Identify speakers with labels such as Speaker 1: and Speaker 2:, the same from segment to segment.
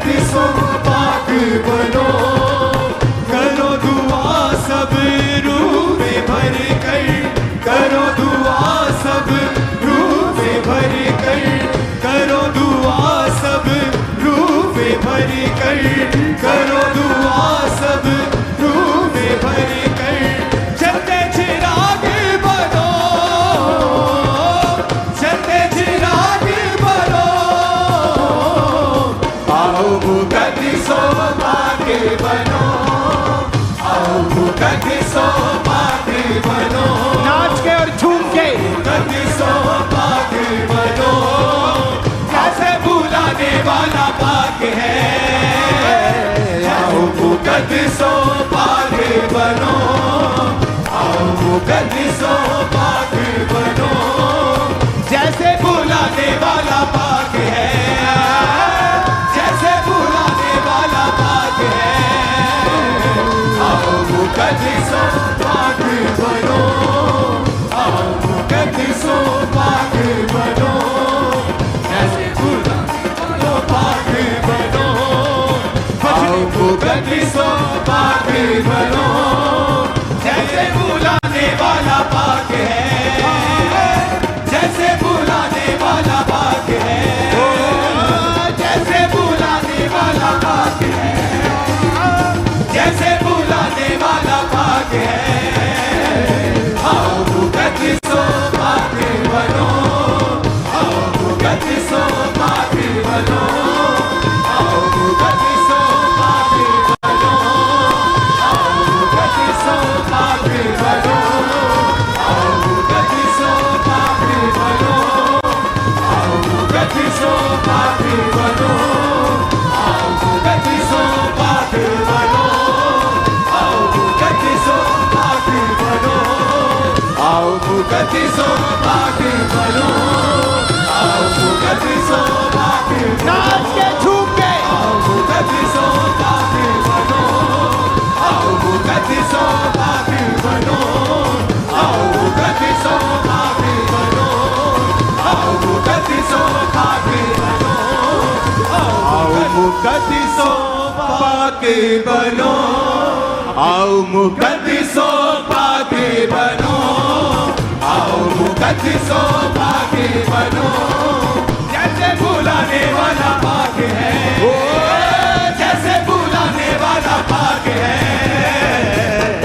Speaker 1: मुकद्दिसो पाक बनो, करो दुआ सब रूह में भर कर, करो दुआ सब रूह में भर कर, करो दुआ सब रूह में भर कर, करो दुआ सब रूह में भर कर, जलते चिराग बनो, जलते चिराग बनो, आओ मुकद्दिसो पाक बनो, आओ मुकद्दिसो पाक बनो,
Speaker 2: नाच के और झूम के
Speaker 1: मुकद्दिसो पाक बनो, कैसे बुलाने वाला पाक है, आओ मुकद्दिसो पाक बनो, आओ मुकद्दिसो पाक बनो, जैसे बुलाने वाला पाक है, जैसे बुलाने वाला पाक है, आओ मुकद्दिसो पाक बनो, आओ मुकद्दिसो पाक बनो, जैसे बुलाने वाला पाक बनो, आओ मुकद्दिसो पाक बनो, जैसे बुलाने वाला पाक है, जैसे बुलाने वाला पाक है, जैसे बुलाने वाला पाक है, जैसे बुलाने वाला पाक है, आओ मुकद्दिसो पाक बनो, आओ मुकद्दिसो पाक बनो, आओ मुकद्दिसो पाक बनो, आओ मुकद्दिसो पाक बनो, आओ मुकद्दिसो पाक बनो, आओ मुकद्दिसो पाक बनो, आओ मुकद्दिसो पाक बनो, आओ मुकद्दिसो पाक बनो, आओ मुकद्दिसो पाक बनो, आओ मुकद्दिसो पाक
Speaker 2: नाच के झूम के
Speaker 1: आओ मुकद्दिसो पाक बनो, आओ मुकद्दिसो पाक बनो, आओ मुकद्दिसो पाक बनो, आओ मुकद्दिसो पाक बनो, आओ मुकद्दिसो पाक बनो, आओ मुकद्दिसो पाक बनो, आओ मुकद्दिसो पाक बनो, जैसे बुलाने वाला पाक है, जैसे बुलाने वाला पाक है,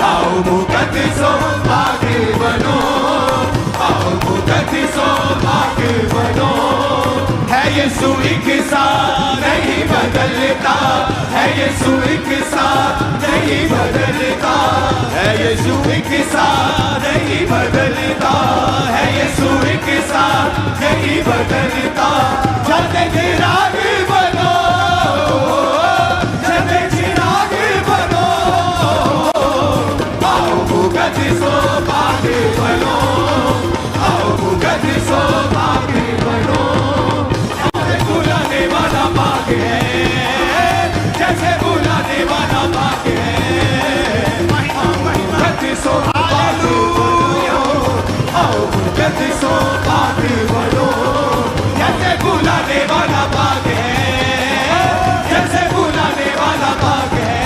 Speaker 1: आओ मुकद्दिसो पाक बनो, आओ मुकद्दिसो पाक बनो, है यीशु एक सा नहीं बदलता, है यीशु एक सा नहीं बदलता, है यीशु एक सा नहीं बदलता, है यीशु एक सा नहीं बदलता, जलते चिराग बनो, जलते चिराग बनो, आओ मुकद्दिसो पाक बनो, आओ मुकद्दिसो पाक बनो, जैसे बुलाने वाला पाक है, जैसे बुलाने वाला पाक है, मुकद्दिसो पाक बनो, आओ मुकद्दिसो पाक बनो, जैसे बुलाने वाला पाक है, जैसे बुलाने वाला पाक है,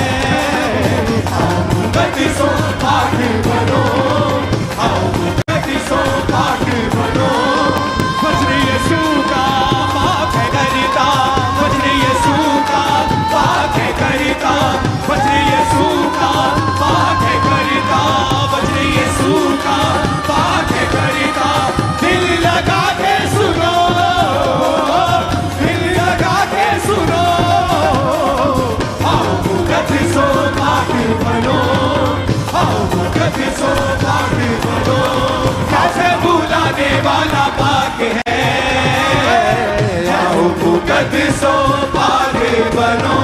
Speaker 1: आओ मुकद्दिसो पाक बनो, आओ मुकद्दिसो पाक बनो, बजरी यीशु का पाक है करता, बजरी यीशु का पाक है करता, बजरी यीशु का पाक है करता, बजरी यीशु का पाक है करता, दिल लगा के सुनो, दिल लगा के सुनो, आओ मुकद्दिसो पाक बनो, आओ मुकद्दिसो पाक बनो, कैसे बुलाने वाला पाक है, आओ मुकद्दिसो पाक बनो,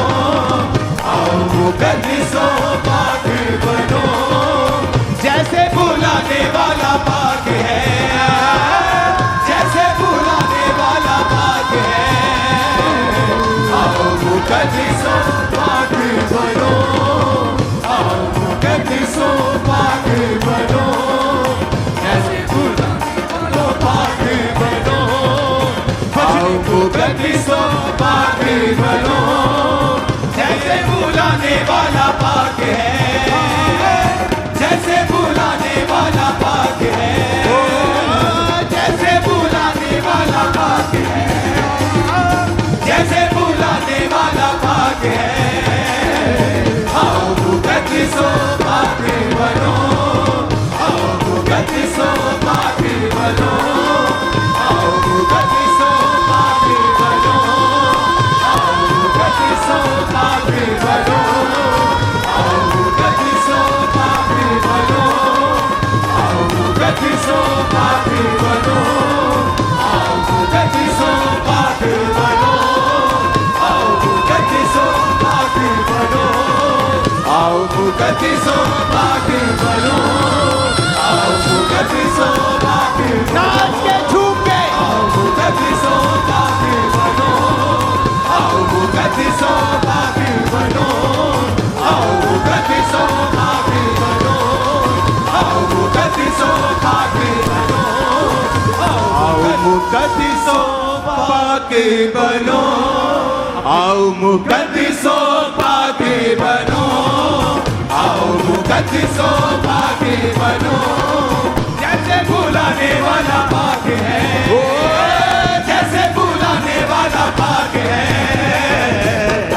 Speaker 1: आओ मुकद्दिसो पाक बनो, जैसे बुलाने वाला पाक है, जैसे बुलाने वाला पाक है, आओ मुकद्दिसो पाक बनो, आओ मुकद्दिसो पाक बनो, जैसे बुलाने वाला पाक बनो, आओ मुकद्दिसो पाक बनो, पाक है, जैसे बुलाने वाला पाक है, जैसे बुलाने वाला पाक है, जैसे बुलाने वाला पाक है। आओ मुकद्दिसो पाक बनो, आओ मुकद्दिसो पाक बनो, आओ मुकद्दिसो पाक बनो, आओ मुकद्दिसो पाक बनो, आओ मुकद्दिसो पाक बनो, आओ मुकद्दिसो पाक बनो, आओ मुकद्दिसो पाक बनो, आओ मुकद्दिसो पाक बनो, आओ मुकद्दिसो पाक बनो, आओ मुकद्दिसो पाक
Speaker 2: नाच के झूम के
Speaker 1: आओ मुकद्दिसो पाक बनो, आओ मुकद्दिसो पाक बनो, आओ मुकद्दिसो पाक बनो, आओ मुकद्दिसो पाक बनो, आओ मुकद्दिसो पाक बनो, आओ मुकद्दिसो पाक बनो, आओ मुकद्दिसो पाक बनो, जैसे बुलाने वाला पाक है, जैसे बुलाने वाला पाक है।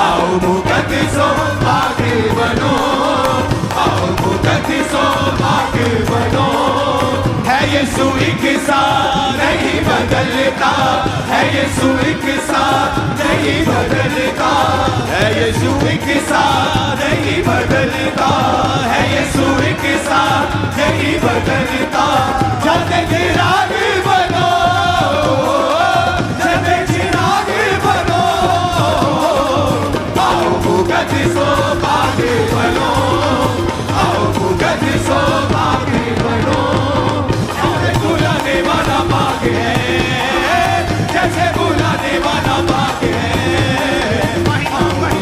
Speaker 1: आओ मुकद्दिसो पाक बनो, आओ मुकद्दिसो पाक बनो, है यीशु एक सा नहीं बदलता, है यीशु एक सा नहीं बदलता, है यीशु एक सा नहीं बदलता, है यीशु एक सा नहीं बदलता। जलते चिराग बनो, जलते चिराग बनो, आओ मुकद्दिसो पाक बनो, आओ मुकद्दिसो पाक बनो, जैसे बुलाने वाला पाक है, जैसे बुलाने वाला पाक है।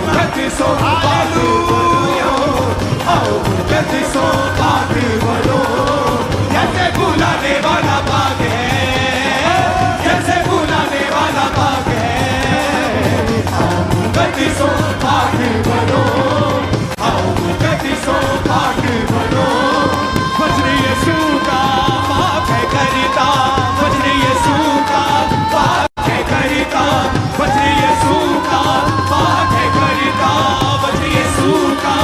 Speaker 1: मुकद्दिसो पाक बनो, आओ मुकद्दिसो पाक बनो, जैसे बुलाने वाला पाक है, जैसे बुलाने वाला पाक है। आओ मुकद्दिसो पाक बनो, आओ मुकद्दिसो पाक बनो, वज्र यीशु का पाक है करता, वज्र यीशु का पाक है करता, वज्र यीशु का पाक है करता, वज्र यीशु का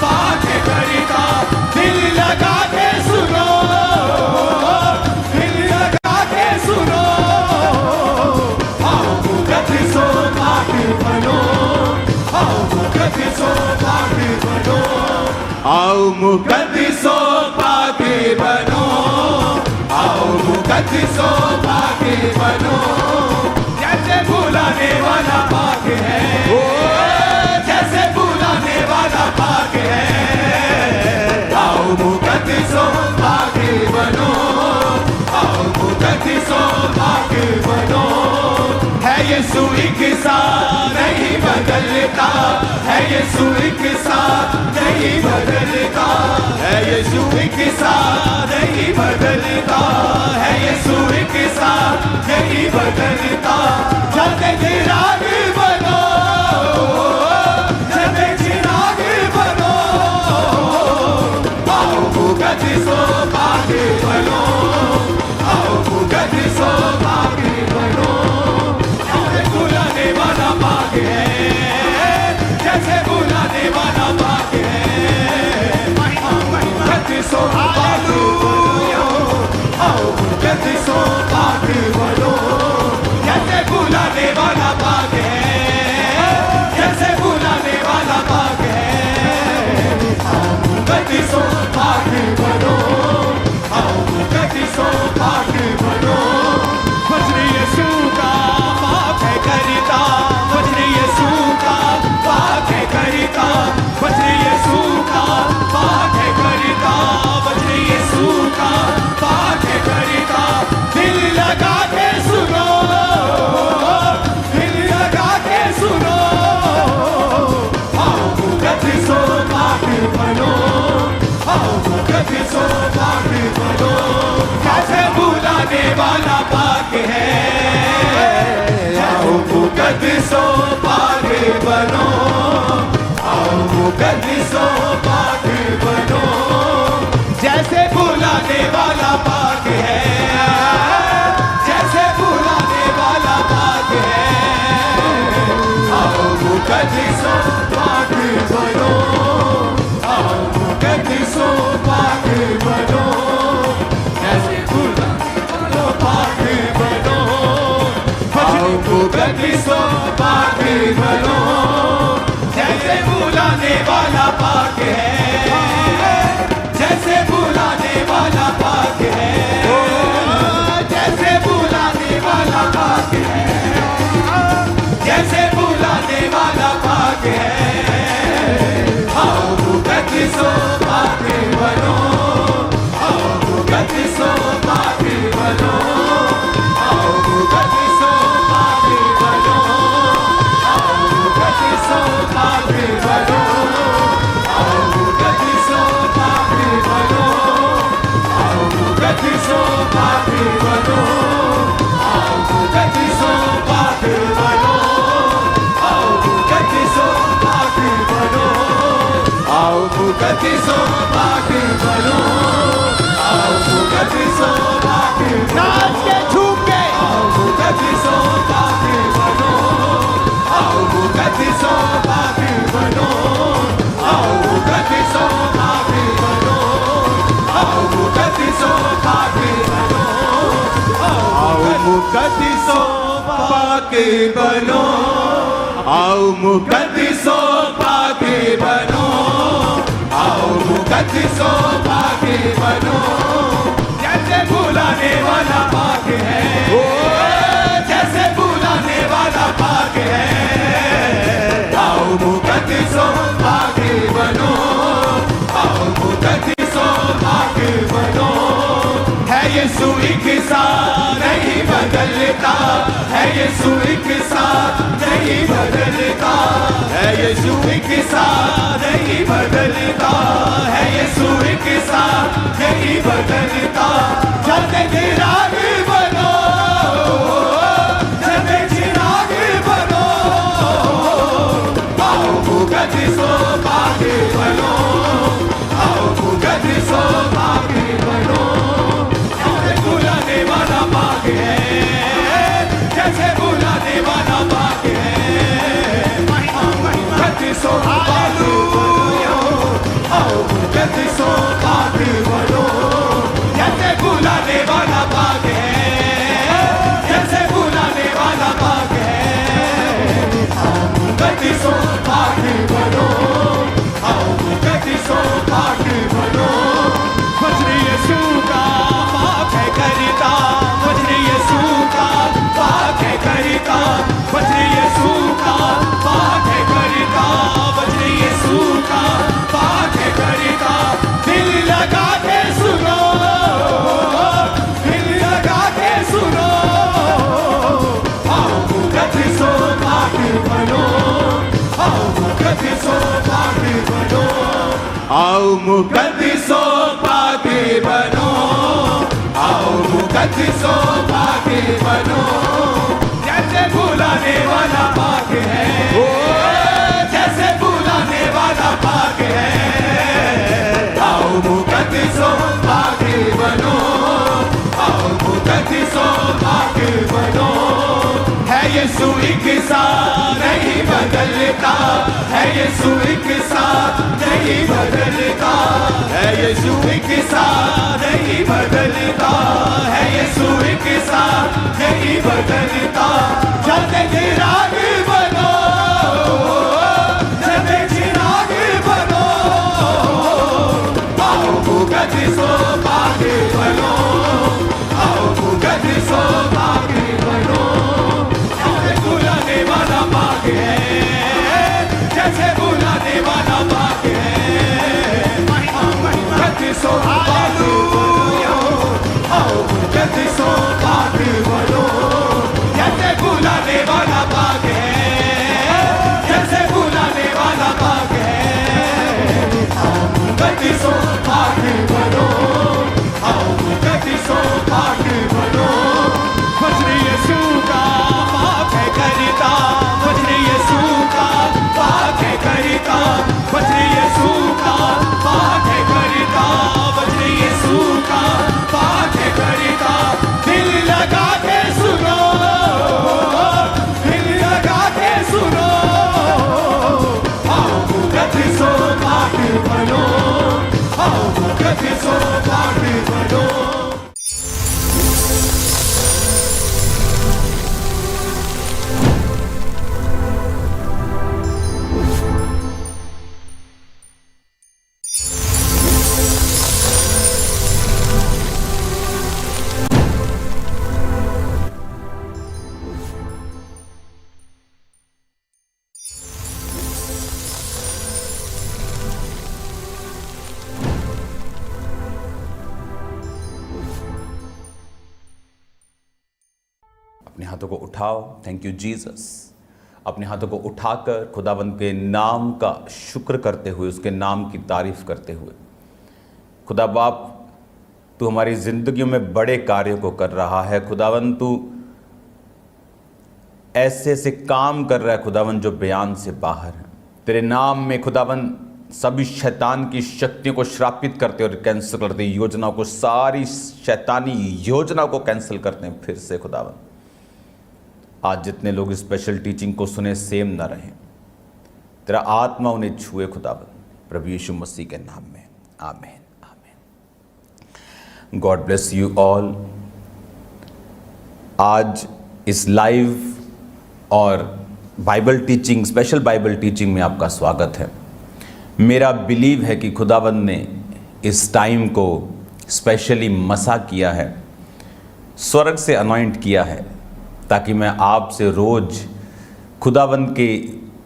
Speaker 1: पाक है करता। दिल लगा के सुनो, दिल लगा के सुनो, आओ मुकद्दिसो पाक बनो, आओ मुकद्दिसो पाक बनो, आओ मुकद्दिसो पाक बनो, आओ मुकद्दिसो पाक बनो, जैसे बुलाने वाला पाक है, जैसे बुलाने वाला पाक है। आओ मुकद्दिसो पाक बनो, आओ मुकद्दिसो पाक बनो, है यीशु एक सा नहीं बदलता, है यीशु एक सा नहीं बदलता, है यीशु एक सा नहीं बदलता, है यीशु एक सा नहीं बदलता। जलते चिराग बनो, जलते चिराग बनो, आओ मुकद्दिसो पाक बनो, आओ मुकद्दिसो पाक बनो, जैसे बुलाने वाला पाक है, जैसे बुलाने वाला पाक है। मुकद्दिसो पाक बनो, आओ मुकद्दिसो पाक बनो, जैसे बुलाने वाला पाक है, जैसे बुलाने वाला पाक है। आओ मुकद्दिसो पाक बनो, आओ मुकद्दिसो पाक बनो, वज्र यीशु का पाक है करता, वज्र यीशु का पाक है करता, वज्र यीशु का पाक है करता, वज्र यीशु का पाक है करता। दिल लगा के सुनो, दिल लगा के सुनो, आओ मुकद्दिसो पाक बनो, आओ मुकद्दिसो पाक बनो, जैसे बुलाने वाला पाक है। आओ मुकद्दिसो पाक बनो, आओ मुकद्दिसो पाक बनो, जैसे बुलाने वाला पाक है, जैसे बुलाने वाला पाक है, जैसे बुलाने वाला पाक है, जैसे बुलाने वाला पाक है। आओ मुकद्दिसो पाक बनो, आओ मुकद्दिसो पाक बनो, आओ मुकद्दिसो पाक बनो, आओ मुकद्दिसो पाक बनो, आओ मुकद्दिसो पाक बनो, आओ मुकद्दिसो पाक बनो, आओ मुकद्दिसो पाक बनो, आओ मुकद्दिसो पाक बनो, आओ मुकद्दिसो पाक बनो, आओ मुकद्दिसो पाक
Speaker 2: नाच के झूम के
Speaker 1: आओ मुकद्दिसो पाक बनो, आओ मुकद्दिसो पाक बनो, आओ मुकद्दिसो पाक बनो, आओ मुकद्दिसो पाक बनो, आओ मुकद्दिसो पाक बनो, आओ मुकद्दिसो पाक बनो, आओ मुकद्दिसो पाक बनो, जैसे बुलाने वाला पाक है, जैसे बुलाने वाला पाक है। आओ मुकद्दिसो पाक बनो, आओ मुकद्दिसो पाक बनो, है यीशु एक सा नहीं बदलता, है यीशु एक सा नहीं बदलता, है यीशु एक सा नहीं बदलता, है यीशु एक सा नहीं बदलता। जलते चिराग बनो, जलते चिराग बनो, आओ मुकद्दिसो पाक बनो, आओ मुकद्दिसो पाक बनो, जैसे बुलाने वाला पाक है, जैसे बुलाने वाला पाक है। मुकद्दिसो पाक बनो, आओ मुकद्दिसो पाक बनो, जैसे बुलाने वाला पाक है, जैसे बुलाने वाला पाक है। आओ मुकद्दिसो पाक बनो, आओ मुकद्दिसो पाक बनो, वज्र यीशु का पाक है करता, वज्र यीशु का पाक है करता, वज्र यीशु का पाक है करता, वज्र यीशु का पाक है करता। दिल लगा के सुनो, दिल लगा के सुनो, आओ मुकद्दिसो पाक बनो, आओ मुकद्दिसो पाक बनो, आओ मुकद्दिसो पाक बनो, आओ मुकद्दिसो पाक बनो, जैसे बुलाने वाला पाक है, जैसे बुलाने वाला पाक है। आओ मुकद्दिसो पाक बनो, आओ मुकद्दिसो पाक बनो, है यीशु एक सा नहीं बदलता, है यीशु एक सा नहीं बदलता, है यीशु एक सा नहीं बदलता, है यीशु एक सा नहीं बदलता। जलते चिराग बनो, जलते चिराग बनो, आओ मुकद्दिसो पाक बनो, आओ मुकद्दिसो पाक बनो, जैसे बुलाने वाला पाक है, जैसे बुलाने वाला पाक है। मुकद्दिसो पाक बनो, आओ मुकद्दिसो पाक बनो, जैसे बुलाने वाला पाक है, जैसे बुलाने वाला पाक है। मुकद्दिसो पाक बनो, आओ मुकद्दिसो पाक बनो, वज्र यीशु का पाक है करता, वज्र यीशु का पाक है करता, वज्र यीशु का पाक है करता, वज्र यीशु का पाक है करता। दिल लगा के सुनो, दिल लगा के सुनो, आओ मुकद्दिसो पाक बनो, आओ मुकद्दिसो पाक बनो।
Speaker 3: अपने हाथों को उठाओ। Thank you Jesus. अपने हाथों को उठाकर खुदावंद के नाम का शुक्र करते हुए, उसके नाम की तारीफ करते हुए, खुदा बाप तू हमारी ज़िंदगियों में बड़े कार्यों को कर रहा है। खुदावंद तू ऐसे ऐसे काम कर रहा है खुदावंद जो बयान से बाहर है। तेरे नाम में खुदावंद सभी शैतान की शक्तियों को श्रापित करते और कैंसिल करते, योजनाओं को, सारी शैतानी योजनाओं को कैंसिल करते हैं फिर से खुदावंद। आज जितने लोग स्पेशल टीचिंग को सुने सेम ना रहें, तेरा आत्मा उन्हें छुए खुदावंद, प्रभु यीशु मसीह के नाम में, आमीन आमीन। God bless you all. आज इस लाइव और Bible teaching, special Bible teaching में आपका स्वागत है। मेरा बिलीव है कि खुदावंद ने इस टाइम को स्पेशली मसा किया है, स्वर्ग से अनॉइंट किया है, ताकि मैं आपसे रोज़ खुदावंद के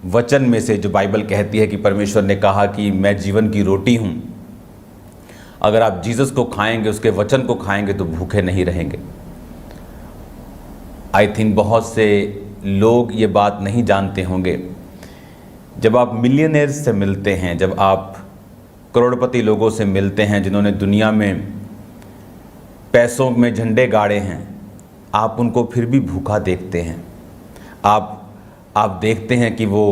Speaker 3: वचन में से, जो बाइबल कहती है कि परमेश्वर ने कहा कि मैं जीवन की रोटी हूँ, अगर आप जीसस को खाएंगे, उसके वचन को खाएंगे तो भूखे नहीं रहेंगे। आई थिंक बहुत से लोग ये बात नहीं जानते होंगे। जब आप मिलियनेयर्स से मिलते हैं, जब आप करोड़पति लोगों से मिलते हैं जिन्होंने दुनिया में पैसों में झंडे गाड़े हैं, आप उनको फिर भी भूखा देखते हैं। आप देखते हैं कि वो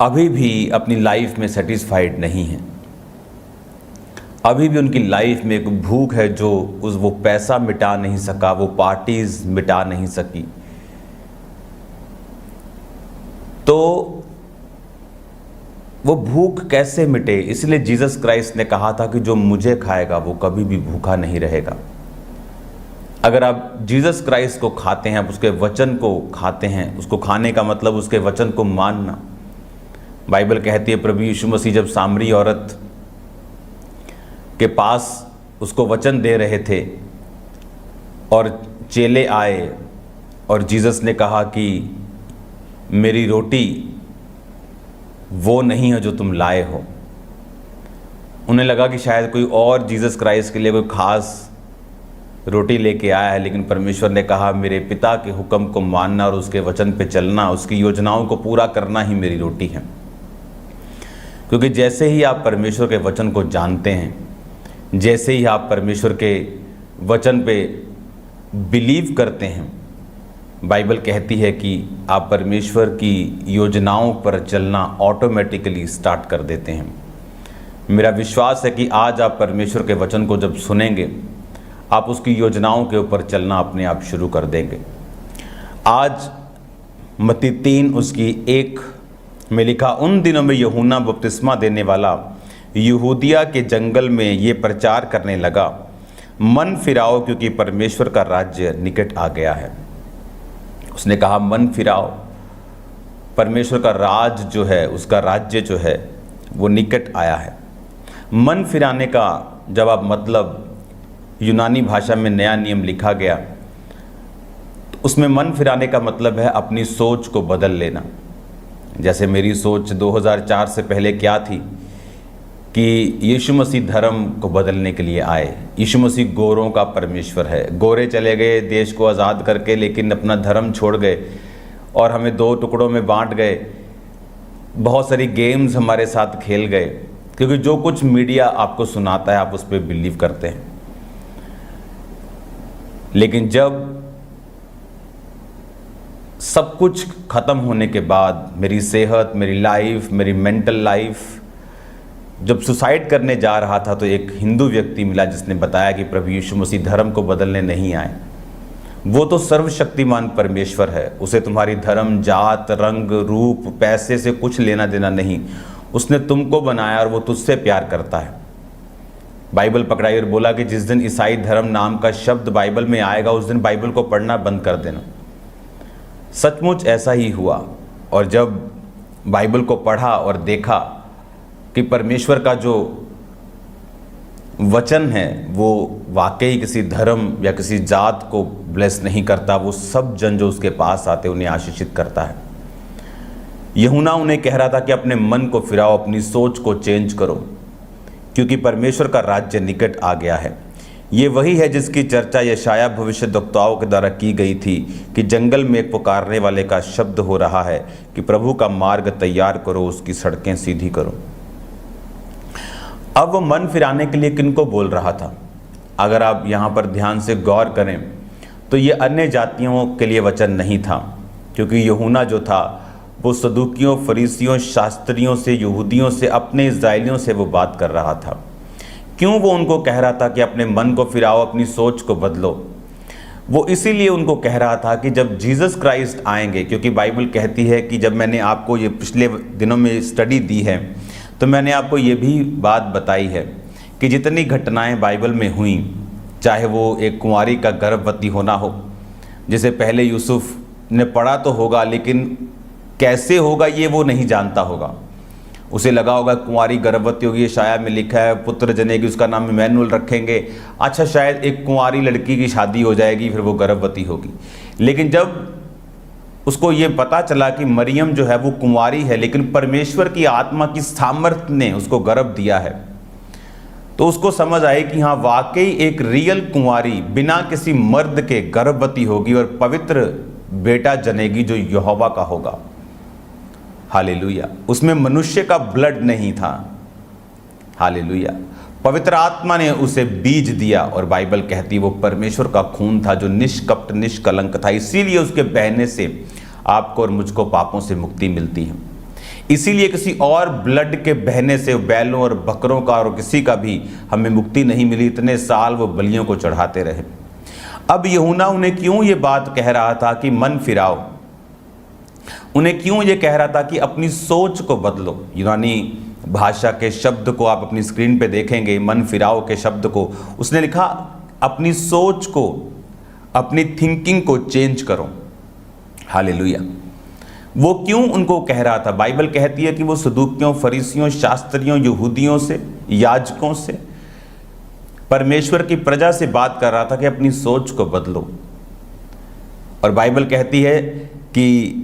Speaker 3: अभी भी अपनी लाइफ में सेटिस्फाइड नहीं हैं। अभी भी उनकी लाइफ में एक भूख है जो वो पैसा मिटा नहीं सका, वो पार्टीज मिटा नहीं सकी। तो वो भूख कैसे मिटे? इसलिए जीसस क्राइस्ट ने कहा था कि जो मुझे खाएगा वो कभी भी भूखा नहीं रहेगा। अगर आप जीसस क्राइस्ट को खाते हैं, आप उसके वचन को खाते हैं, उसको खाने का मतलब उसके वचन को मानना। बाइबल कहती है प्रभु यीशु मसीह जब सामरी औरत के पास उसको वचन दे रहे थे और चेले आए और जीसस ने कहा कि मेरी रोटी वो नहीं है जो तुम लाए हो। उन्हें लगा कि शायद कोई और जीसस क्राइस्ट के लिए कोई खास रोटी लेके आया है, लेकिन परमेश्वर ने कहा मेरे पिता के हुक्म को मानना और उसके वचन पे चलना, उसकी योजनाओं को पूरा करना ही मेरी रोटी है। क्योंकि जैसे ही आप परमेश्वर के वचन को जानते हैं, जैसे ही आप परमेश्वर के वचन पे बिलीव करते हैं, बाइबल कहती है कि आप परमेश्वर की योजनाओं पर चलना ऑटोमेटिकली स्टार्ट कर देते हैं। मेरा विश्वास है कि आज आप परमेश्वर के वचन को जब सुनेंगे, आप उसकी योजनाओं के ऊपर चलना अपने आप शुरू कर देंगे। आज मत्ती 3 उसकी 1 में लिखा, उन दिनों में यूहन्ना बपतिस्मा देने वाला यहूदिया के जंगल में ये प्रचार करने लगा, मन फिराओ क्योंकि परमेश्वर का राज्य निकट आ गया है। उसने कहा मन फिराओ, परमेश्वर का राज जो है, उसका राज्य जो है वो निकट आया है। मन फिराने का जब आप मतलब यूनानी भाषा में नया नियम लिखा गया, तो उसमें मन फिराने का मतलब है अपनी सोच को बदल लेना। जैसे मेरी सोच 2004 से पहले क्या थी कि यीशु मसीह धर्म को बदलने के लिए आए। यीशु मसीह गोरों का परमेश्वर है। गोरे चले गए देश को आज़ाद करके, लेकिन अपना धर्म छोड़ गए और हमें 2 टुकड़ों में बांट गए। बहुत सारी गेम्स हमारे साथ खेल गए, क्योंकि जो कुछ मीडिया आपको सुनाता है आप उस पर बिलीव करते हैं। लेकिन जब सब कुछ ख़त्म होने के बाद, मेरी सेहत, मेरी लाइफ, मेरी मेंटल लाइफ, जब सुसाइड करने जा रहा था, तो एक हिंदू व्यक्ति मिला जिसने बताया कि प्रभु यीशु मसीह धर्म को बदलने नहीं आए। वो तो सर्वशक्तिमान परमेश्वर है, उसे तुम्हारी धर्म, जात, रंग, रूप, पैसे से कुछ लेना देना नहीं। उसने तुमको बनाया और वो तुझसे प्यार करता है। बाइबल पकड़ाई और बोला कि जिस दिन ईसाई धर्म नाम का शब्द बाइबल में आएगा, उस दिन बाइबल को पढ़ना बंद कर देना। सचमुच ऐसा ही हुआ। और जब बाइबल को पढ़ा और देखा कि परमेश्वर का जो वचन है वो वाकई किसी धर्म या किसी जात को ब्लेस नहीं करता, वो सब जन जो उसके पास आते उन्हें आशीषित करता है। यूहन्ना उन्हें कह रहा था कि अपने मन को फिराओ, अपनी सोच को चेंज करो, क्योंकि परमेश्वर का राज्य निकट आ गया है। ये वही है जिसकी चर्चा यशाया भविष्यद्वक्ताओं के द्वारा की गई थी कि जंगल में एक पुकारने वाले का शब्द हो रहा है कि प्रभु का मार्ग तैयार करो, उसकी सड़कें सीधी करो। अब वो मन फिराने के लिए किनको बोल रहा था? अगर आप यहाँ पर ध्यान से गौर करें तो ये अन्य जातियों के लिए वचन नहीं था, क्योंकि यूहन्ना जो था वो सदूकियों, फरीसियों, शास्त्रियों से, यहूदियों से, अपने इस्राएलियों से वो बात कर रहा था। क्यों वो उनको कह रहा था कि अपने मन को फिराओ, अपनी सोच को बदलो? वो इसीलिए उनको कह रहा था कि जब जीसस क्राइस्ट आएंगे, क्योंकि बाइबल कहती है कि जब मैंने आपको ये पिछले दिनों में स्टडी दी है तो मैंने आपको ये भी बात बताई है कि जितनी घटनाएं बाइबल में हुई, चाहे वो एक कुंवारी का गर्भवती होना हो, जिसे पहले यूसुफ ने पढ़ा तो होगा लेकिन कैसे होगा ये वो नहीं जानता होगा। उसे लगा होगा कुंवारी गर्भवती होगी, यशाया में लिखा है पुत्र जनेगी, उसका नाम इमैनुअल रखेंगे। अच्छा, शायद एक कुंवारी लड़की की शादी हो जाएगी, फिर वो गर्भवती होगी। लेकिन जब उसको ये पता चला कि मरियम जो है वो कुंवारी है, लेकिन परमेश्वर की आत्मा की सामर्थ्य ने उसको गर्भ दिया है, तो उसको समझ आए कि हाँ, वाकई एक रियल कुंवारी बिना किसी मर्द के गर्भवती होगी और पवित्र बेटा जनेगी जो यहोवा का होगा। हालेलुया। उसमें मनुष्य का ब्लड नहीं था। हालेलुया। पवित्र आत्मा ने उसे बीज दिया और बाइबल कहती वो परमेश्वर का खून था जो निष्कपट निष्कलंक था। इसीलिए उसके बहने से आपको और मुझको पापों से मुक्ति मिलती है। इसीलिए किसी और ब्लड के बहने से, बैलों और बकरों का और किसी का भी हमें मुक्ति नहीं मिली। इतने साल वो बलियों को चढ़ाते रहे। अब यूहन्ना उन्हें क्यों ये बात कह रहा था कि मन फिराओ? उन्हें क्यों ये कह रहा था कि अपनी सोच को बदलो? यूनानी भाषा के शब्द को आप अपनी स्क्रीन पे देखेंगे, मन फिराओ के शब्द को। उसने लिखा अपनी सोच को, अपनी थिंकिंग को चेंज करो। हालेलुया। वो क्यों उनको कह रहा था? बाइबल कहती है कि वो सदूकियों, फरीसियों, शास्त्रियों, यहूदियों से, याजकों से, परमेश्वर की प्रजा से बात कर रहा था कि अपनी सोच को बदलो। और बाइबल कहती है कि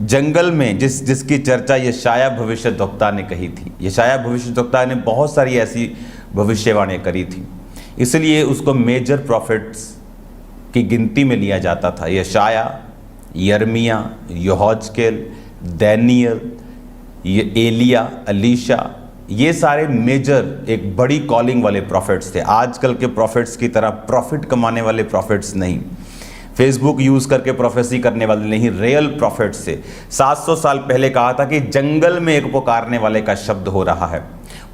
Speaker 3: जंगल में जिसकी चर्चा यशाया भविष्यद्वक्ता ने कही थी। यशाया भविष्यद्वक्ता ने बहुत सारी ऐसी भविष्यवाणी करी थी, इसलिए उसको मेजर प्रॉफिट्स की गिनती में लिया जाता था। यशाया, यर्मिया, यहोजकेल, दानियल, एलिया, अलीशा, ये सारे मेजर एक बड़ी कॉलिंग वाले प्रॉफिट्स थे। आजकल के प्रॉफिट्स की तरह प्रॉफिट कमाने वाले प्रॉफिट्स नहीं, फेसबुक यूज़ करके प्रोफेसी करने वाले नहीं, रियल प्रॉफिट्स से। 700 साल पहले कहा था कि जंगल में एक पुकारने वाले का शब्द हो रहा है।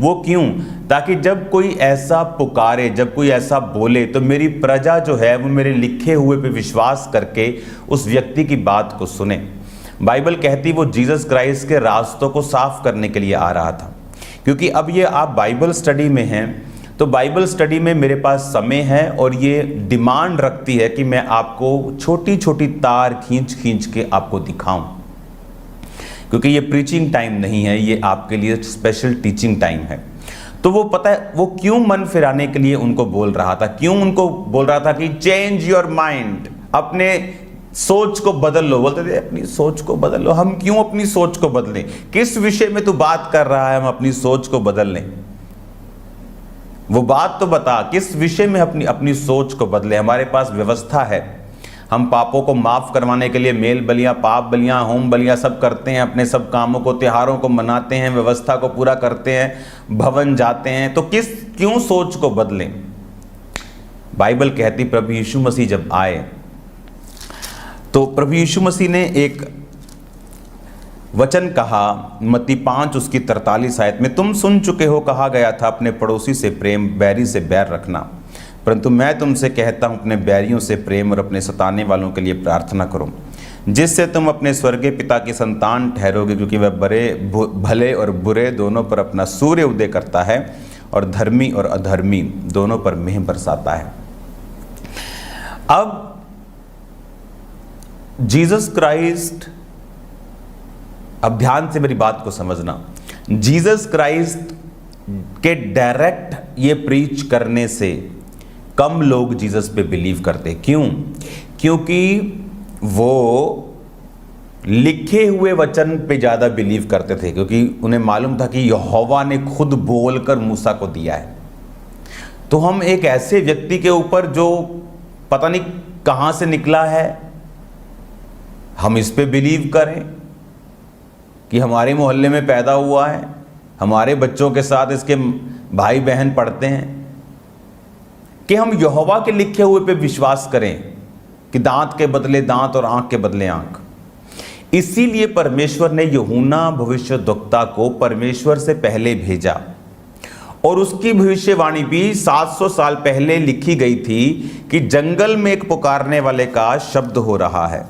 Speaker 3: वो क्यों? ताकि जब कोई ऐसा पुकारे, जब कोई ऐसा बोले, तो मेरी प्रजा जो है वो मेरे लिखे हुए पे विश्वास करके उस व्यक्ति की बात को सुने। बाइबल कहती वो जीसस क्राइस्ट के रास्तों को साफ करने के लिए आ रहा था। क्योंकि अब ये आप बाइबल स्टडी में हैं, तो बाइबल स्टडी में मेरे पास समय है और ये डिमांड रखती है कि मैं आपको छोटी छोटी तार खींच खींच के आपको दिखाऊं, क्योंकि ये प्रीचिंग टाइम नहीं है, ये आपके लिए स्पेशल टीचिंग टाइम है। तो वो पता है वो क्यों मन फिराने के लिए उनको बोल रहा था, क्यों उनको बोल रहा था कि चेंज योर माइंड, अपने सोच को बदल लो। बोलते थे अपनी सोच को बदल लो। हम क्यों अपनी सोच को बदलें? किस विषय में तू बात कर रहा है हम अपनी सोच को बदल लें? वो बात तो बता, किस विषय में अपनी सोच को बदले। हमारे पास व्यवस्था है, हम पापों को माफ करवाने के लिए मेल बलियां, पाप बलियां, होम बलियां सब करते हैं, अपने सब कामों को, त्योहारों को मनाते हैं, व्यवस्था को पूरा करते हैं, भवन जाते हैं। तो क्यों सोच को बदलें? बाइबल कहती प्रभु यीशु मसीह जब आए तो प्रभु यीशु मसीह ने एक वचन कहा, मत्ती 5 उसकी 43 आयत में, तुम सुन चुके हो कहा गया था अपने पड़ोसी से प्रेम, बैरी से बैर रखना, परंतु मैं तुमसे कहता हूं अपने बैरियों से प्रेम और अपने सताने वालों के लिए प्रार्थना करो, जिससे तुम अपने स्वर्गीय पिता की संतान ठहरोगे, क्योंकि वह भले और बुरे दोनों पर अपना सूर्य उदय करता है और धर्मी और अधर्मी दोनों पर मेह बरसाता है। अब जीसस क्राइस्ट, अब ध्यान से मेरी बात को समझना, जीसस क्राइस्ट के डायरेक्ट ये प्रीच करने से कम लोग जीसस पे बिलीव करते। क्यों? क्योंकि वो लिखे हुए वचन पे ज़्यादा बिलीव करते थे, क्योंकि उन्हें मालूम था कि यहोवा ने खुद बोलकर मूसा को दिया है। तो हम एक ऐसे व्यक्ति के ऊपर जो पता नहीं कहां से निकला है, हम इस पे बिलीव करें कि हमारे मोहल्ले में पैदा हुआ है, हमारे बच्चों के साथ इसके भाई बहन पढ़ते हैं, कि हम यहोवा के लिखे हुए पे विश्वास करें कि दांत के बदले दांत और आंख के बदले आंख। इसीलिए परमेश्वर ने यूहन्ना भविष्यद्वक्ता को परमेश्वर से पहले भेजा, और उसकी भविष्यवाणी भी 700 साल पहले लिखी गई थी कि जंगल में एक पुकारने वाले का शब्द हो रहा है।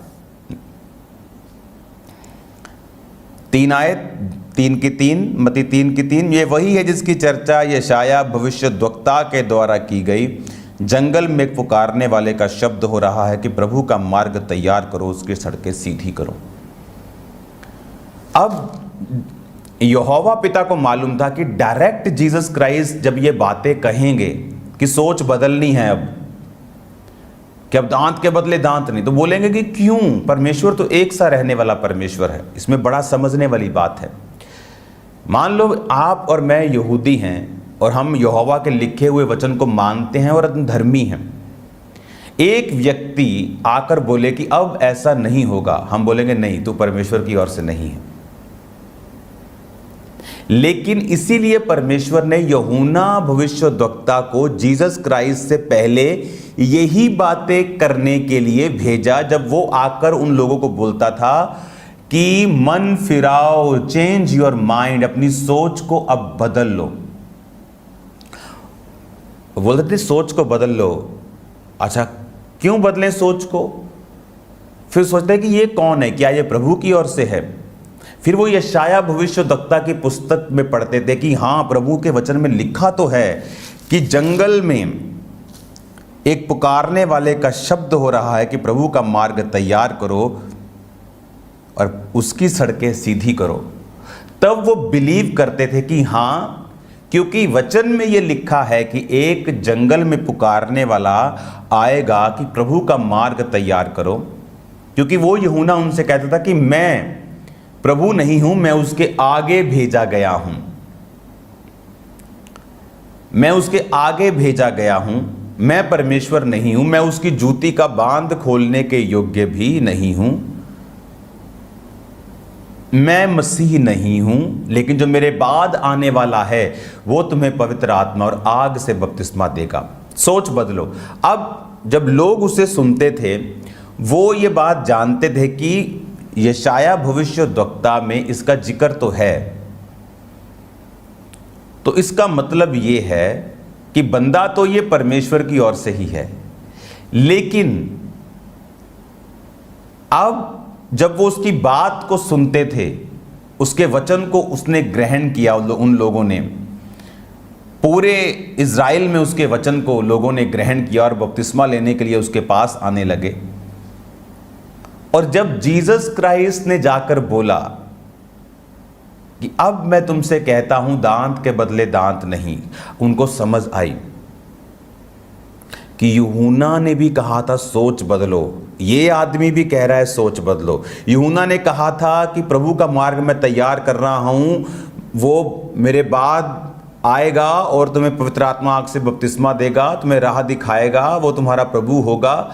Speaker 3: 3 आयत 3 की 3 मत्ती 3 की 3, ये वही है जिसकी चर्चा यशाया भविष्यद्वक्ता के द्वारा की गई। जंगल में एक पुकारने वाले का शब्द हो रहा है कि प्रभु का मार्ग तैयार करो, उसकी सड़कें सीधी करो। अब यहोवा पिता को मालूम था कि डायरेक्ट जीसस क्राइस्ट जब ये बातें कहेंगे कि सोच बदलनी है, अब कि अब दांत के बदले दांत नहीं, तो बोलेंगे कि क्यों, परमेश्वर तो एक सा रहने वाला परमेश्वर है। इसमें बड़ा समझने वाली बात है। मान लो आप और मैं यहूदी हैं और हम यहोवा के लिखे हुए वचन को मानते हैं और धर्मी हैं। एक व्यक्ति आकर बोले कि अब ऐसा नहीं होगा, हम बोलेंगे नहीं, तू परमेश्वर की ओर से नहीं है। लेकिन इसीलिए परमेश्वर ने यूहन्ना भविष्यद्वक्ता को जीसस क्राइस्ट से पहले यही बातें करने के लिए भेजा, जब वो आकर उन लोगों को बोलता था कि मन फिराओ, चेंज योर माइंड, अपनी सोच को अब बदल लो। बोलते थे सोच को बदल लो। अच्छा, क्यों बदलें सोच को? फिर सोचते हैं कि ये कौन है, क्या ये प्रभु की ओर से है? फिर वो यशाया भविष्यद्वक्ता की पुस्तक में पढ़ते थे कि हाँ, प्रभु के वचन में लिखा तो है कि जंगल में एक पुकारने वाले का शब्द हो रहा है कि प्रभु का मार्ग तैयार करो और उसकी सड़कें सीधी करो। तब वो बिलीव करते थे कि हाँ, क्योंकि वचन में ये लिखा है कि एक जंगल में पुकारने वाला आएगा कि प्रभु का मार्ग तैयार करो। क्योंकि वो यूहन्ना उनसे कहता था कि मैं प्रभु नहीं हूं, मैं उसके आगे भेजा गया हूं, मैं उसके आगे भेजा गया हूं, मैं परमेश्वर नहीं हूं, मैं उसकी जूती का बांध खोलने के योग्य भी नहीं हूं, मैं मसीह नहीं हूं, लेकिन जो मेरे बाद आने वाला है वो तुम्हें पवित्र आत्मा और आग से बपतिस्मा देगा। सोच बदलो। अब जब लोग उसे सुनते थे, वो ये बात जानते थे कि यशाया भविष्यद्वक्ता में इसका जिक्र तो है, तो इसका मतलब ये है कि बंदा तो ये परमेश्वर की ओर से ही है। लेकिन अब जब वो उसकी बात को सुनते थे, उसके वचन को उसने ग्रहण किया, उन लोगों ने, पूरे इज़राइल में उसके वचन को लोगों ने ग्रहण किया और बपतिस्मा लेने के लिए उसके पास आने लगे। और जब जीसस क्राइस्ट ने जाकर बोला कि अब मैं तुमसे कहता हूं दांत के बदले दांत नहीं, उनको समझ आई कि यूहन्ना ने भी कहा था सोच बदलो, ये आदमी भी कह रहा है सोच बदलो। यूहन्ना ने कहा था कि प्रभु का मार्ग मैं तैयार कर रहा हूं, वो मेरे बाद आएगा और तुम्हें पवित्र आत्मा आग से बपतिस्मा देगा, तुम्हें राह दिखाएगा, वो तुम्हारा प्रभु होगा।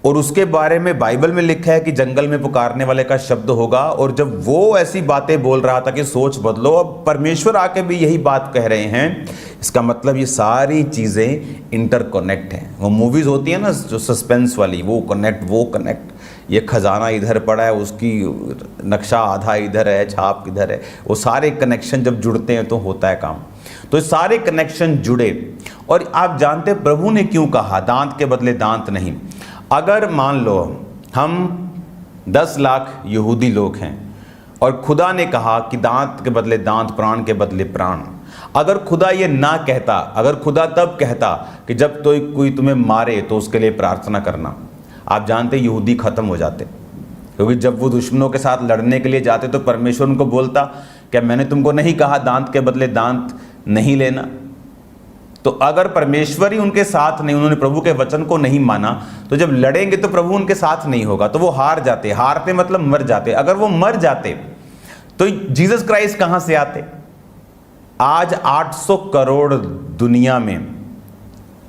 Speaker 3: और उसके बारे में बाइबल में लिखा है कि जंगल में पुकारने वाले का शब्द होगा। और जब वो ऐसी बातें बोल रहा था कि सोच बदलो, अब परमेश्वर आके भी यही बात कह रहे हैं। इसका मतलब ये सारी चीज़ें इंटरकनेक्ट हैं। वो मूवीज़ होती है ना जो सस्पेंस वाली, वो कनेक्ट, ये खजाना इधर पड़ा है, उसकी नक्शा आधा इधर है, छाप इधर है, वो सारे कनेक्शन जब जुड़ते हैं तो होता है काम। तो सारे कनेक्शन जुड़े। और आप जानते प्रभु ने क्यों कहा दांत के बदले दांत नहीं? अगर मान लो हम 10 लाख यहूदी लोग हैं और खुदा ने कहा कि दांत के बदले दांत, प्राण के बदले प्राण, अगर खुदा ये ना कहता, अगर खुदा तब कहता कि जब तो कोई तुम्हें मारे तो उसके लिए प्रार्थना करना, आप जानते यहूदी खत्म हो जाते। क्योंकि जब वो दुश्मनों के साथ लड़ने के लिए जाते तो परमेश्वर उनको बोलता क्या मैंने तुमको नहीं कहा दांत के बदले दांत नहीं लेना? तो अगर परमेश्वर ही उनके साथ नहीं, उन्होंने प्रभु के वचन को नहीं माना, तो जब लड़ेंगे तो प्रभु उनके साथ नहीं होगा, तो वो हार जाते। हारते मतलब मर जाते। अगर वो मर जाते तो जीसस क्राइस्ट कहां से आते? आज 800 करोड़ दुनिया में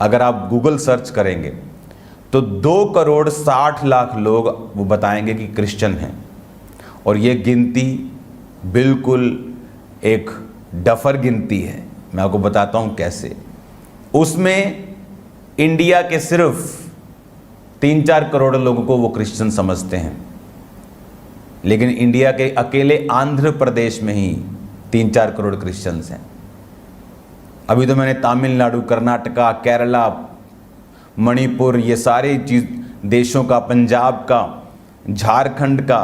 Speaker 3: अगर आप गूगल सर्च करेंगे तो 2,60,00,000 लोग वो बताएंगे कि क्रिश्चियन हैं। और ये गिनती बिल्कुल एक डफर गिनती है। मैं आपको बताता हूँ कैसे। उसमें इंडिया के सिर्फ 3-4 करोड़ लोगों को वो क्रिश्चियन समझते हैं, लेकिन इंडिया के अकेले आंध्र प्रदेश में ही 3-4 करोड़ क्रिश्चियंस हैं। अभी तो मैंने तमिलनाडु, कर्नाटका, केरला, मणिपुर, ये सारे देशों का, पंजाब का, झारखंड का,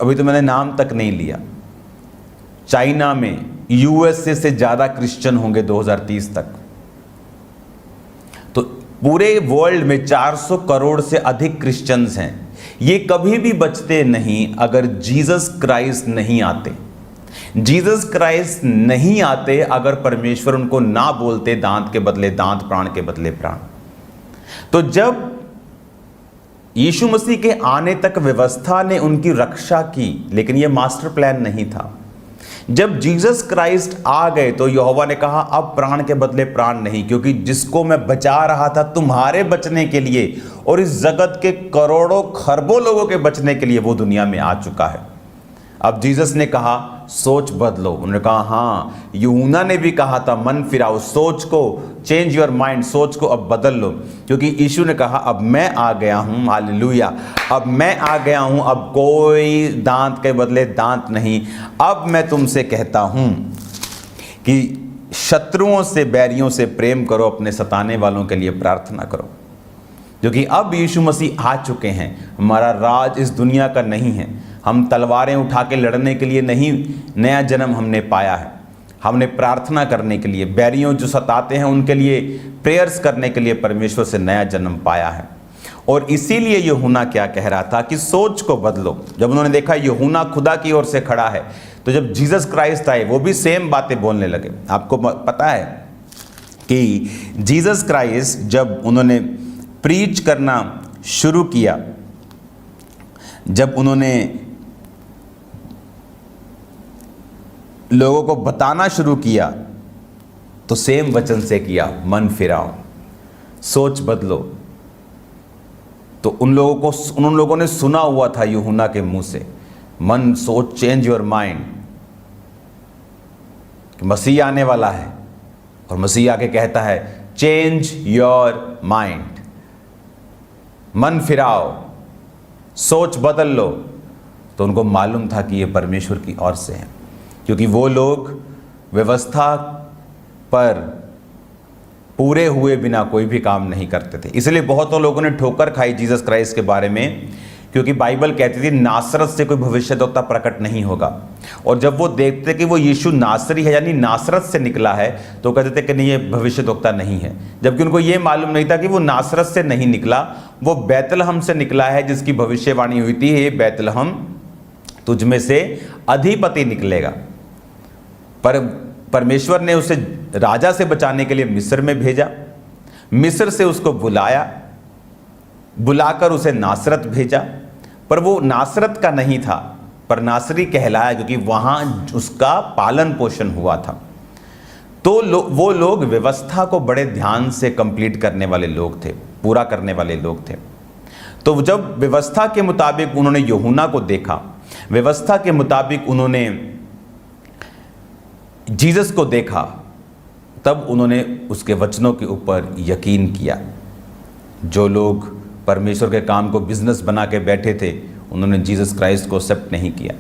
Speaker 3: अभी तो मैंने नाम तक नहीं लिया। चाइना में, यूएसए से ज़्यादा क्रिश्चियन होंगे 2030 तक। तो पूरे वर्ल्ड में 400 करोड़ से अधिक क्रिश्चियंस हैं। ये कभी भी बचते नहीं अगर जीसस क्राइस्ट नहीं आते। जीसस क्राइस्ट नहीं आते अगर परमेश्वर उनको ना बोलते दांत के बदले दांत, प्राण के बदले प्राण। तो जब यीशु मसीह के आने तक व्यवस्था ने उनकी रक्षा की, लेकिन यह मास्टर प्लान नहीं था। जब जीसस क्राइस्ट आ गए तो यहोवा ने कहा अब प्राण के बदले प्राण नहीं, क्योंकि जिसको मैं बचा रहा था तुम्हारे बचने के लिए और इस जगत के करोड़ों खरबों लोगों के बचने के लिए, वो दुनिया में आ चुका है। अब जीसस ने कहा सोच बदलो। उन्होंने कहा हाँ, यूहन्ना ने भी कहा था मन फिराओ, सोच को, चेंज योर माइंड, सोच को अब बदल लो, क्योंकि यीशु ने कहा अब मैं आ गया हूँ, हालेलुया, अब मैं आ गया हूँ, अब कोई दांत के बदले दांत नहीं। अब मैं तुमसे कहता हूँ कि शत्रुओं से, बैरियों से प्रेम करो, अपने सताने वालों के लिए प्रार्थना करो, क्योंकि अब यीशु मसीह आ चुके हैं। हमारा राज इस दुनिया का नहीं है। हम तलवारें उठा के लड़ने के लिए नहीं नया जन्म हमने पाया है, हमने प्रार्थना करने के लिए, बैरियों जो सताते हैं उनके लिए प्रेयर्स करने के लिए परमेश्वर से नया जन्म पाया है। और इसीलिए यूहन्ना क्या कह रहा था कि सोच को बदलो। जब उन्होंने देखा यूहन्ना खुदा की ओर से खड़ा है, तो जब जीसस क्राइस्ट आए वो भी सेम बातें बोलने लगे। आपको पता है कि जीसस क्राइस्ट जब उन्होंने प्रीच करना शुरू किया, जब उन्होंने लोगों को बताना शुरू किया, तो सेम वचन से किया, मन फिराओ, सोच बदलो। तो उन लोगों ने सुना हुआ था यूहन्ना के मुंह से, मन, सोच, चेंज योर माइंड, मसीह आने वाला है। और मसीह आके कहता है चेंज योर माइंड, मन फिराओ, सोच बदल लो। तो उनको मालूम था कि ये परमेश्वर की ओर से है, क्योंकि वो लोग व्यवस्था पर पूरे हुए बिना कोई भी काम नहीं करते थे। इसलिए बहुतों लोगों ने ठोकर खाई जीसस क्राइस्ट के बारे में, क्योंकि बाइबल कहती थी नासरत से कोई भविष्यद्वक्ता प्रकट नहीं होगा। और जब वो देखते कि वो यीशु नासरी है, यानी नासरत से निकला है, तो कहते थे कि नहीं, ये भविष्यद्वक्ता नहीं है। जबकि उनको ये मालूम नहीं था कि वो नासरत से नहीं निकला, वो बैतलहम से निकला है, जिसकी भविष्यवाणी हुई थी, हे बैतलहम तुझ में से अधिपति निकलेगा। पर परमेश्वर ने उसे राजा से बचाने के लिए मिस्र में भेजा, मिस्र से उसको बुलाया, बुलाकर उसे नासरत भेजा। पर वो नासरत का नहीं था, पर नासरी कहलाया, क्योंकि वहां उसका पालन पोषण हुआ था। तो वो लोग व्यवस्था को बड़े ध्यान से कंप्लीट करने वाले लोग थे, पूरा करने वाले लोग थे। तो जब व्यवस्था के मुताबिक उन्होंने यूहन्ना को देखा, व्यवस्था के मुताबिक उन्होंने जीसस को देखा, तब उन्होंने उसके वचनों के ऊपर यकीन किया। जो लोग परमेश्वर के काम को बिजनेस बना के बैठे थे, उन्होंने जीसस क्राइस्ट को एक्सेप्ट नहीं किया।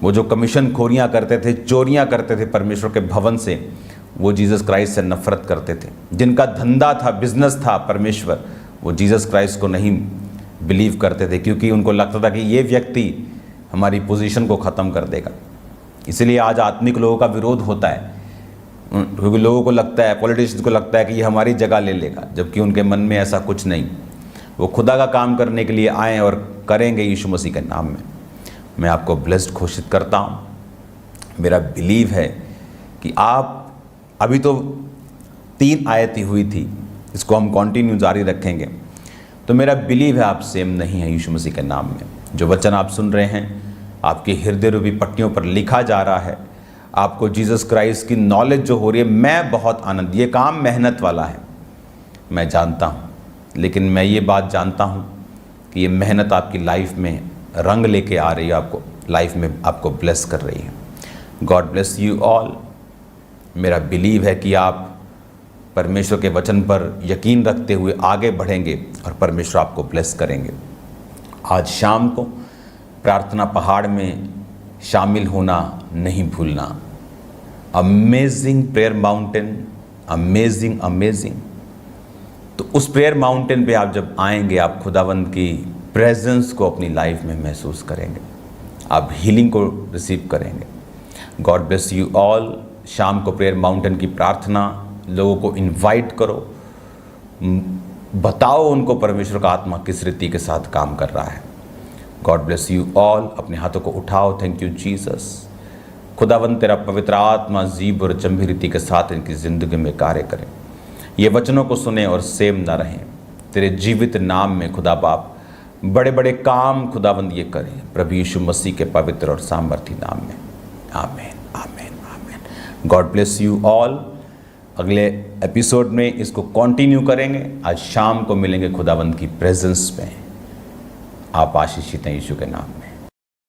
Speaker 3: वो जो कमीशन खोरियां करते थे, चोरियां करते थे परमेश्वर के भवन से, वो जीसस क्राइस्ट से नफरत करते थे। जिनका धंधा था, बिजनेस था परमेश्वर, वो जीसस क्राइस्ट को नहीं बिलीव करते थे, क्योंकि उनको लगता था कि ये व्यक्ति हमारी पोजीशन को ख़त्म कर देगा। इसलिए आज आत्मिक लोगों का विरोध होता है, क्योंकि लोगों को लगता है, पॉलिटिशियंस को लगता है कि ये हमारी जगह ले लेगा, जबकि उनके मन में ऐसा कुछ नहीं। वो खुदा का काम करने के लिए आए और करेंगे यीशु मसीह के नाम में। मैं आपको ब्लेस्ड घोषित करता हूँ। मेरा बिलीव है कि आप, अभी तो 3 आयतें हुई थी, इसको हम कंटिन्यू जारी रखेंगे। तो मेरा बिलीव है आप सेम नहीं है यीशु मसीह के नाम में। जो वचन आप सुन रहे हैं, आपके हृदय रूपी पट्टियों पर लिखा जा रहा है। आपको जीसस क्राइस्ट की नॉलेज जो हो रही है, मैं बहुत आनंद, ये काम मेहनत वाला है। मैं जानता हूँ, लेकिन मैं ये बात जानता हूँ कि ये मेहनत आपकी लाइफ में रंग लेके आ रही है, आपको लाइफ में आपको ब्लेस कर रही है। God bless you all. मेरा बिलीव है कि आप परमेश्वर के वचन पर यकीन रखते हुए आगे बढ़ेंगे और परमेश्वर आपको ब्लेस करेंगे। आज शाम को प्रार्थना पहाड़ में शामिल होना नहीं भूलना। Amazing prayer mountain, amazing amazing. तो उस प्रेयर माउंटेन पे आप जब आएंगे, आप खुदावंद की प्रेजेंस को अपनी लाइफ में महसूस करेंगे, आप हीलिंग को रिसीव करेंगे। God bless you all. शाम को प्रेयर माउंटेन की प्रार्थना, लोगों को इनवाइट करो, बताओ उनको परमेश्वर का आत्मा किस रीति के साथ काम कर रहा है। God bless you all. अपने हाथों को उठाओ। Thank you Jesus. खुदावंद तेरा पवित्र आत्मा जीव और जंभी रीति के साथ इनकी ज़िंदगी में कार्य करें। ये वचनों को सुने और सेम ना रहें। तेरे जीवित नाम में खुदा बाप बड़े बड़े काम खुदावंद ये करें, प्रभु यीशु मसीह के पवित्र और सामर्थी नाम में। आमीन, आमीन, आमीन। God bless you all. अगले एपिसोड में इसको कंटिन्यू करेंगे। आज शाम को मिलेंगे खुदावंद की प्रेजेंस में। आप आशीषित हैं यीशु के नाम में।